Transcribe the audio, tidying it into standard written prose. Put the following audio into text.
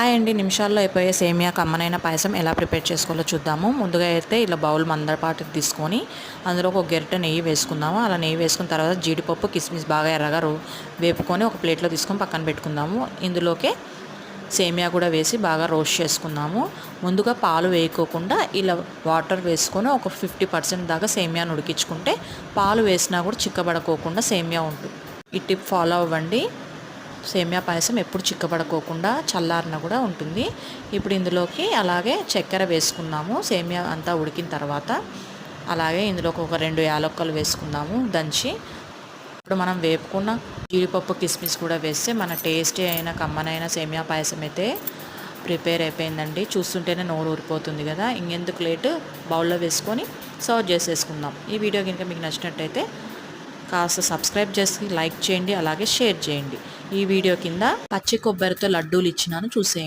Hi అండి. నిమిషాల్లో అయిపోయే సేమియా కమ్మనైన పాయసం ఎలా ప్రిపేర్ చేసుకోవాలో చూద్దాము. ముందుగా అయితే ఇలా బౌల్ మందపాటికి తీసుకొని అందులో ఒక గరిటె నెయ్యి వేసుకుందాము. అలా నెయ్యి వేసుకున్న తర్వాత జీడిపప్పు, కిస్మిస్ బాగా ఎర్రగా వేపుకొని ఒక ప్లేట్లో తీసుకొని పక్కన పెట్టుకుందాము. ఇందులోకే సేమియా కూడా వేసి బాగా రోస్ట్ చేసుకుందాము. ముందుగా పాలు వేయకోకుండా ఇలా వాటర్ వేసుకొని ఒక 50% దాకా సేమియాను ఉడికించుకుంటే పాలు వేసినా కూడా చిక్కబడకోకుండా సేమియా ఉంటుంది. ఈ టిప్ ఫాలో అవ్వండి. సేమియా పాయసం ఎప్పుడు చిక్కబడుకోకుండా చల్లారిన కూడా ఉంటుంది. ఇప్పుడు ఇందులోకి అలాగే చక్కెర వేసుకుందాము. సేమియా అంతా ఉడికిన తర్వాత అలాగే ఇందులోకి ఒక 2 యాలక్కలు వేసుకుందాము దంచి. ఇప్పుడు మనం వేపుకున్న జీడిపప్పు, కిస్మిస్ కూడా వేస్తే మన టేస్టీ అయిన కమ్మనైన సేమియా పాయసం అయితే ప్రిపేర్ అయిపోయిందండి. చూస్తుంటేనే నోరు ఊరిపోతుంది కదా. ఇంకెందుకు లేట్, బౌల్లో వేసుకొని సర్వ్ చేసేసుకుందాం. ఈ వీడియో కనుక మీకు నచ్చినట్టయితే కాస్త సబ్స్క్రైబ్ చేసి లైక్ చేయండి, అలాగే షేర్ చేయండి. ఈ వీడియో కింద పచ్చి కొబ్బరితో లడ్డూలు ఇచ్చినాను, చూసేయండి.